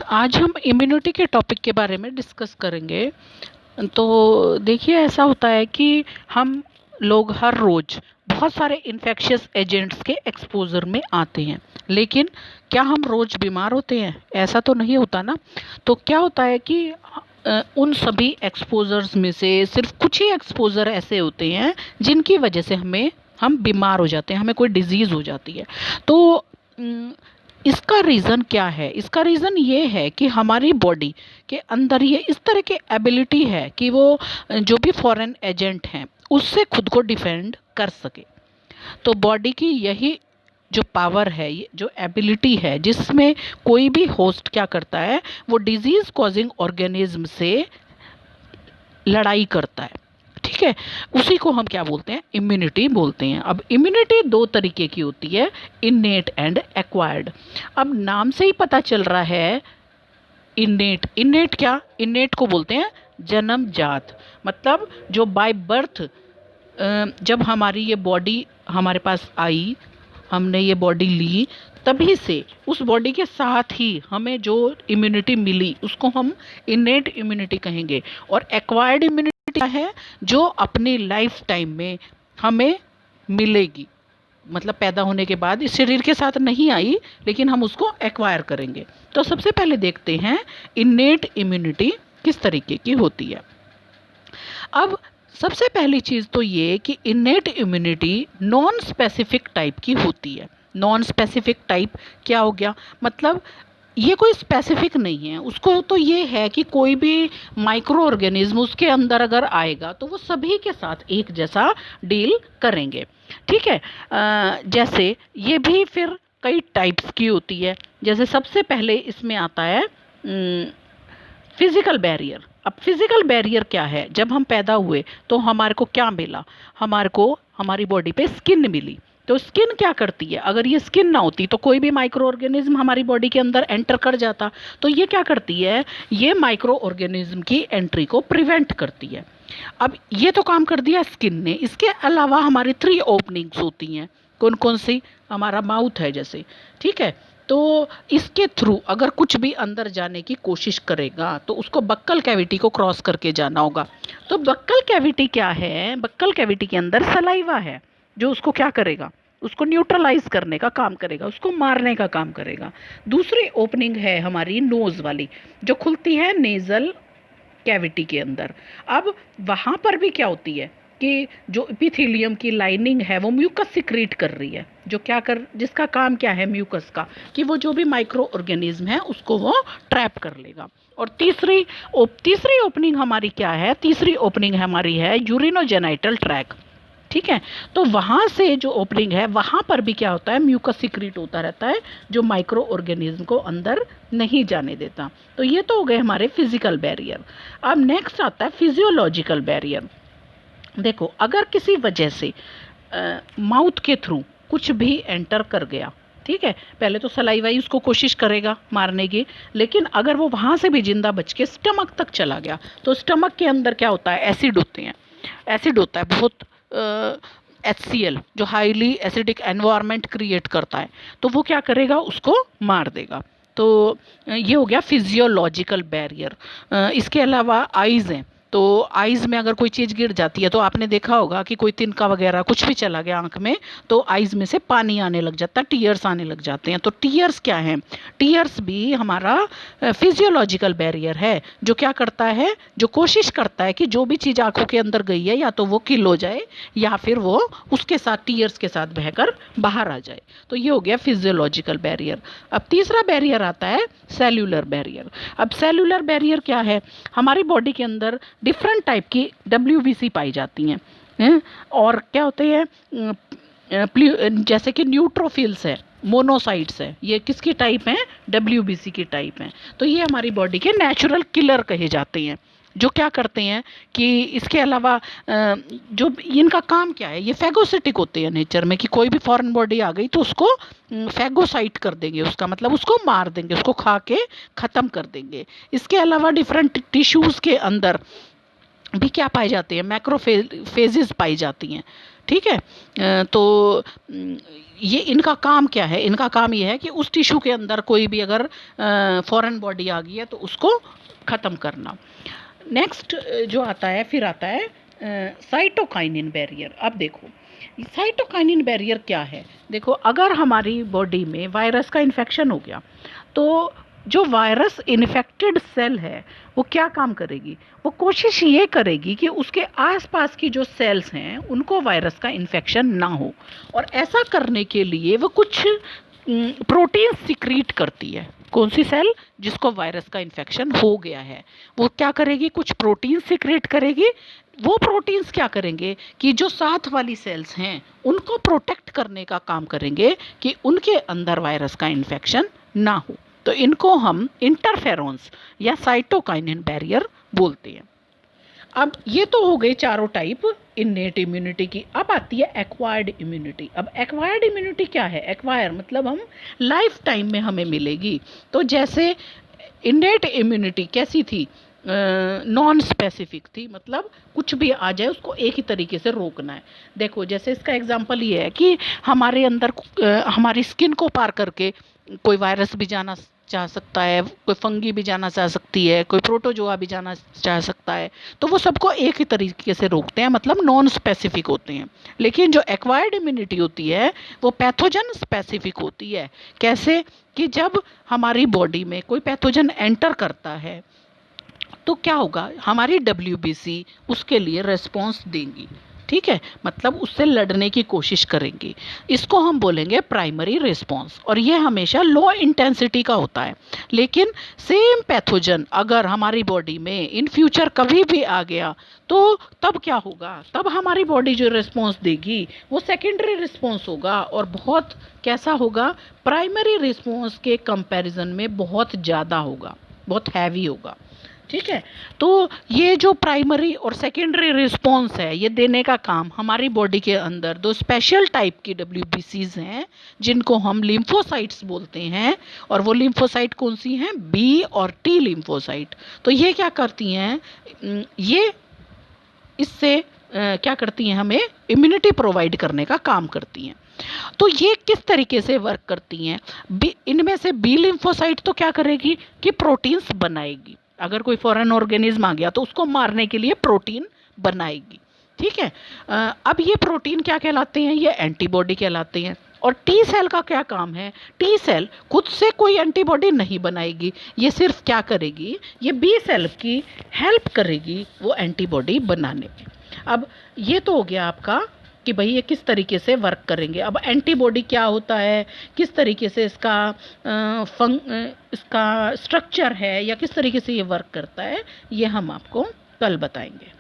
आज हम इम्यूनिटी के टॉपिक के बारे में डिस्कस करेंगे। तो देखिए, ऐसा होता है कि हम लोग हर रोज़ बहुत सारे इन्फेक्शियस एजेंट्स के एक्सपोज़र में आते हैं, लेकिन क्या हम रोज़ बीमार होते हैं? ऐसा तो नहीं होता ना। तो क्या होता है कि उन सभी एक्सपोज़र्स में से सिर्फ कुछ ही एक्सपोज़र ऐसे होते हैं जिनकी वजह से हम बीमार हो जाते हैं, हमें कोई डिज़ीज़ हो जाती है। तो इसका रीज़न क्या है? इसका रीज़न ये है कि हमारी बॉडी के अंदर ये इस तरह की एबिलिटी है कि वो जो भी फॉरेन एजेंट हैं उससे खुद को डिफेंड कर सके। तो बॉडी की यही जो पावर है, ये जो एबिलिटी है, जिसमें कोई भी होस्ट क्या करता है, वो डिजीज़ कॉजिंग ऑर्गेनिज्म से लड़ाई करता है। ठीक है, उसी को हम क्या बोलते हैं? इम्यूनिटी बोलते हैं। अब इम्यूनिटी दो तरीके की होती है, इन्नेट एंड एक्वायर्ड। अब नाम से ही पता चल रहा है, इन्नेट। इन्नेट क्या? इन्नेट को बोलते हैं जन्मजात, मतलब जो बाय बर्थ जब हमारी ये बॉडी हमारे पास आई, हमने ये बॉडी ली, तभी से उस बॉडी के साथ ही हमें जो इम्यूनिटी मिली उसको हम इन्नेट इम्यूनिटी कहेंगे। और एक्वायर्ड इम्यूनिटी क्या है? जो अपनी लाइफ टाइम में हमें मिलेगी, मतलब पैदा होने के बाद इस शरीर के साथ नहीं आई, लेकिन हम उसको एक्वायर करेंगे। तो सबसे पहले देखते हैं इन्नेट इम्यूनिटी किस तरीके की होती है। अब सबसे पहली चीज़ तो ये कि innate immunity non specific type की होती है। नॉन स्पेसिफिक टाइप क्या हो गया? मतलब ये कोई स्पेसिफिक नहीं है उसको। तो ये है कि कोई भी माइक्रो ऑर्गेनिज्म उसके अंदर अगर आएगा तो वो सभी के साथ एक जैसा डील करेंगे। ठीक है, जैसे ये भी फिर कई टाइप्स की होती है। जैसे सबसे पहले इसमें आता है फिजिकल बैरियर। अब फिजिकल बैरियर क्या है? जब हम पैदा हुए तो हमारे को क्या मिला? हमारे को हमारी बॉडी पे स्किन मिली। तो स्किन क्या करती है? अगर ये स्किन ना होती तो कोई भी माइक्रो ऑर्गेनिज्म हमारी बॉडी के अंदर एंटर कर जाता। तो ये क्या करती है? ये माइक्रो ऑर्गेनिज्म की एंट्री को प्रिवेंट करती है। अब ये तो काम कर दिया स्किन ने। इसके अलावा हमारी 3 ओपनिंग्स होती हैं। कौन कौन सी? हमारा माउथ है जैसे, ठीक है। तो इसके थ्रू अगर कुछ भी अंदर जाने की कोशिश करेगा तो उसको बक्कल कैविटी को क्रॉस करके जाना होगा। तो बक्कल कैविटी क्या है? बक्कल कैविटी के अंदर सलाइवा है जो उसको क्या करेगा? उसको न्यूट्रलाइज करने का काम करेगा, उसको मारने का काम करेगा। दूसरी ओपनिंग है हमारी नोज वाली, जो खुलती है नेजल कैविटी के अंदर। अब वहाँ पर भी क्या होती है कि जो एपिथेलियम की लाइनिंग है वो म्यूकस सिक्रीट कर रही है, जो क्या कर जिसका काम क्या है म्यूकस का, कि वो जो भी माइक्रो ऑर्गेनिज्म है उसको वो ट्रैप कर लेगा। और तीसरी ओपनिंग हमारी क्या है? तीसरी ओपनिंग हमारी है यूरिनोजेनाइटल ट्रैक। ठीक है, तो वहाँ से जो ओपनिंग है वहाँ पर भी क्या होता है? म्यूकस सिक्रीट होता रहता है जो माइक्रो ऑर्गेनिज्म को अंदर नहीं जाने देता। तो ये तो हो गए हमारे फिजिकल बैरियर। अब नेक्स्ट आता है फिजियोलॉजिकल बैरियर। देखो, अगर किसी वजह से माउथ के थ्रू कुछ भी एंटर कर गया, ठीक है, पहले तो सलाइवाई उसको कोशिश करेगा मारने की, लेकिन अगर वो वहाँ से भी जिंदा बच के स्टमक तक चला गया तो स्टमक के अंदर क्या होता है? एसिड होते हैं। एसिड होता है बहुत, HCl जो हाईली एसिडिक एनवायरनमेंट क्रिएट करता है, तो वो क्या करेगा? उसको मार देगा। तो ये हो गया फिजियोलॉजिकल बैरियर। इसके अलावा आइज़ हैं। तो आइज़ में अगर कोई चीज़ गिर जाती है तो आपने देखा होगा कि कोई तिनका वगैरह कुछ भी चला गया आंख में तो आइज़ में से पानी आने लग जाता है, टीयर्स आने लग जाते हैं। तो टीयर्स क्या हैं? टीयर्स भी हमारा फिजियोलॉजिकल बैरियर है, जो क्या करता है? जो कोशिश करता है कि जो भी चीज़ आंखों के अंदर गई है या तो वो किल हो जाए या फिर वो उसके साथ टीयर्स के साथ बहकर बाहर आ जाए। तो ये हो गया फिजियोलॉजिकल बैरियर। अब तीसरा बैरियर आता है सेल्यूलर बैरियर। अब सेल्यूलर बैरियर क्या है? हमारी बॉडी के अंदर डिफरेंट टाइप की WBC पाई जाती हैं, और क्या होते हैं? जैसे कि न्यूट्रोफिल्स है, मोनोसाइट्स है, ये किसकी टाइप हैं? WBC की टाइप हैं। तो ये हमारी बॉडी के नेचुरल किलर कहे जाते हैं, जो क्या करते हैं कि इसके अलावा जो इनका काम क्या है? ये फैगोसिटिक होते हैं नेचर में, कि कोई भी फॉरेन बॉडी आ गई तो उसको फैगोसाइट कर देंगे, उसका मतलब उसको मार देंगे, उसको खा के ख़त्म कर देंगे। इसके अलावा डिफरेंट टिश्यूज़ के अंदर भी क्या पाए जाते हैं? मैक्रोफेजेस पाई जाती हैं। ठीक है। तो ये इनका काम क्या है? इनका काम ये है कि उस टिश्यू के अंदर कोई भी अगर फॉरेन बॉडी आ गई है तो उसको ख़त्म करना। नेक्स्ट जो आता है, फिर आता है साइटोकाइनिन बैरियर। अब देखो साइटोकाइनिन बैरियर क्या है। देखो अगर हमारी बॉडी में वायरस का इन्फेक्शन हो गया तो जो वायरस इन्फेक्टेड सेल है वो क्या काम करेगी, वो कोशिश ये करेगी कि उसके आसपास की जो सेल्स हैं उनको वायरस का इन्फेक्शन ना हो, और ऐसा करने के लिए वो कुछ प्रोटीन सिक्रीट करती है। कौन सी सेल? जिसको वायरस का इन्फेक्शन हो गया है वो क्या करेगी, कुछ प्रोटीन सिक्रीट करेगी। वो प्रोटीन्स क्या करेंगे कि जो साथ वाली सेल्स हैं उनको प्रोटेक्ट करने का काम करेंगे कि उनके अंदर वायरस का इन्फेक्शन ना हो। तो इनको हम इंटरफेरॉन्स या साइटोकाइनिन बैरियर बोलते हैं। अब ये तो हो गए चारों टाइप इन्नेट इम्यूनिटी की। अब आती है एक्वायर्ड इम्यूनिटी। अब एक्वायर्ड इम्यूनिटी क्या है? एक्वायर मतलब हम लाइफ टाइम में हमें मिलेगी। तो जैसे इन्नेट इम्यूनिटी कैसी थी? नॉन स्पेसिफिक थी, मतलब कुछ भी आ जाए उसको एक ही तरीके से रोकना है। देखो जैसे इसका एग्जांपल ये है कि हमारे अंदर हमारी स्किन को पार करके कोई वायरस भी जाना चाह सकता है, कोई फंगी भी जाना चाह सकती है, कोई प्रोटोजोआ भी जाना चाह सकता है। तो वो सबको एक ही तरीके से रोकते हैं, मतलब नॉन स्पेसिफिक होते हैं। लेकिन जो एक्वायर्ड इम्यूनिटी होती है वो पैथोजन स्पेसिफिक होती है। कैसे? कि जब हमारी बॉडी में कोई पैथोजन एंटर करता है तो क्या होगा, हमारी WBC उसके लिए रिस्पॉन्स देंगी। ठीक है, मतलब उससे लड़ने की कोशिश करेंगी। इसको हम बोलेंगे प्राइमरी रिस्पॉन्स, और ये हमेशा लो इंटेंसिटी का होता है। लेकिन सेम पैथोजन अगर हमारी बॉडी में इन फ्यूचर कभी भी आ गया तो तब क्या होगा, तब हमारी बॉडी जो रिस्पॉन्स देगी वो सेकेंडरी रिस्पॉन्स होगा, और बहुत कैसा होगा, प्राइमरी रिस्पॉन्स के कंपैरिजन में बहुत ज़्यादा होगा, बहुत हैवी होगा। ठीक है, तो ये जो प्राइमरी और सेकेंडरी रिस्पॉन्स है ये देने का काम हमारी बॉडी के अंदर दो स्पेशल टाइप की WBCs हैं जिनको हम लिम्फोसाइट्स बोलते हैं। और वो लिम्फोसाइट कौन सी हैं? B और T लिम्फोसाइट। तो ये क्या करती हैं, ये इससे क्या करती हैं, हमें इम्यूनिटी प्रोवाइड करने का काम करती हैं। तो ये किस तरीके से वर्क करती हैं? इनमें से B लिम्फोसाइट तो क्या करेगी कि प्रोटीन्स बनाएगी। अगर कोई फॉरेन ऑर्गेनिज्म आ गया तो उसको मारने के लिए प्रोटीन बनाएगी। ठीक है, अब ये प्रोटीन क्या कहलाते हैं? ये एंटीबॉडी कहलाते हैं। और टी सेल का क्या काम है? टी सेल खुद से कोई एंटीबॉडी नहीं बनाएगी, ये सिर्फ क्या करेगी, ये बी सेल की हेल्प करेगी वो एंटीबॉडी बनाने में। अब ये तो हो गया आपका कि भाई ये किस तरीके से वर्क करेंगे। अब एंटीबॉडी क्या होता है, किस तरीके से इसका इसका स्ट्रक्चर है, या किस तरीके से ये वर्क करता है, ये हम आपको कल बताएंगे।